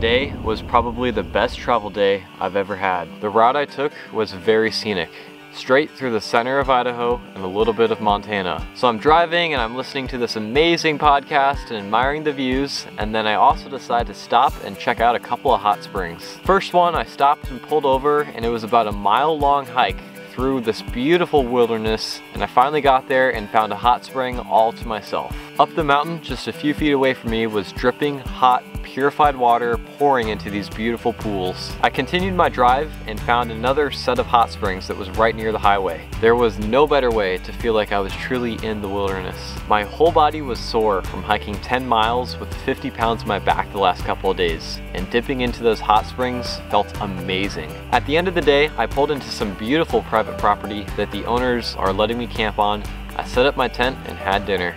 day was probably the best travel day I've ever had. The route I took was very scenic, straight through the center of Idaho and a little bit of Montana. So I'm driving and I'm listening to this amazing podcast and admiring the views, and then I also decide to stop and check out a couple of hot springs. First one, I stopped and pulled over, and it was about a mile-long hike through this beautiful wilderness, and I finally got there and found a hot spring all to myself. Up the mountain, just a few feet away from me, was dripping hot, purified water pouring into these beautiful pools. I continued my drive and found another set of hot springs that was right near the highway. There was no better way to feel like I was truly in the wilderness. My whole body was sore from hiking 10 miles with 50 pounds on my back the last couple of days, and dipping into those hot springs felt amazing. At the end of the day, I pulled into some beautiful private property that the owners are letting me camp on. I set up my tent and had dinner.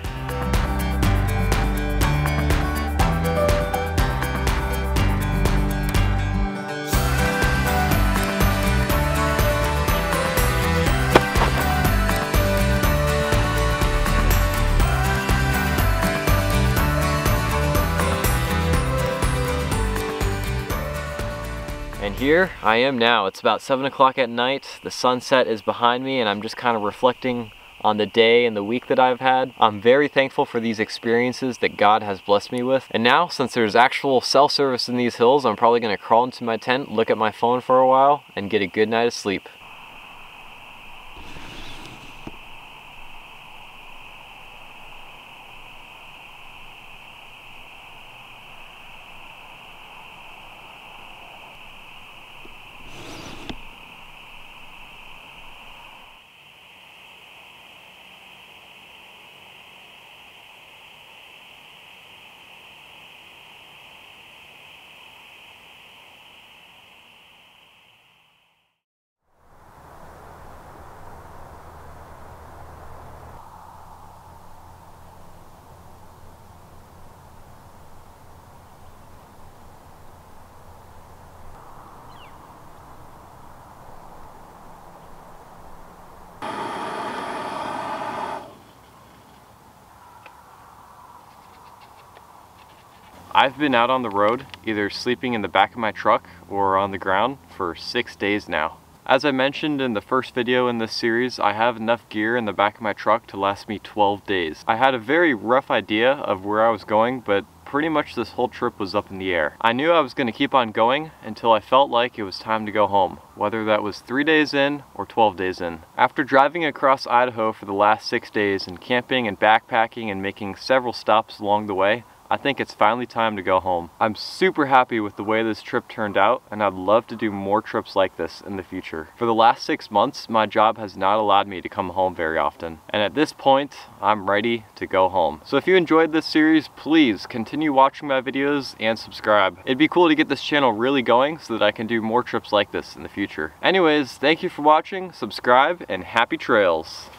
And here I am now. It's about 7 o'clock at night. The sunset is behind me, and I'm just kind of reflecting on the day and the week that I've had. I'm very thankful for these experiences that God has blessed me with. And now, since there's actual cell service in these hills, I'm probably going to crawl into my tent, look at my phone for a while, and get a good night of sleep. I've been out on the road, either sleeping in the back of my truck or on the ground for 6 days now. As I mentioned in the first video in this series, I have enough gear in the back of my truck to last me 12 days. I had a very rough idea of where I was going, but pretty much this whole trip was up in the air. I knew I was going to keep on going until I felt like it was time to go home, whether that was 3 days in or 12 days in. After driving across Idaho for the last 6 days and camping and backpacking and making several stops along the way, I think it's finally time to go home. I'm super happy with the way this trip turned out, and I'd love to do more trips like this in the future. For the last 6 months, my job has not allowed me to come home very often, and at this point, I'm ready to go home. So if you enjoyed this series, please continue watching my videos and subscribe. It'd be cool to get this channel really going so that I can do more trips like this in the future. Anyways, thank you for watching, subscribe, and happy trails!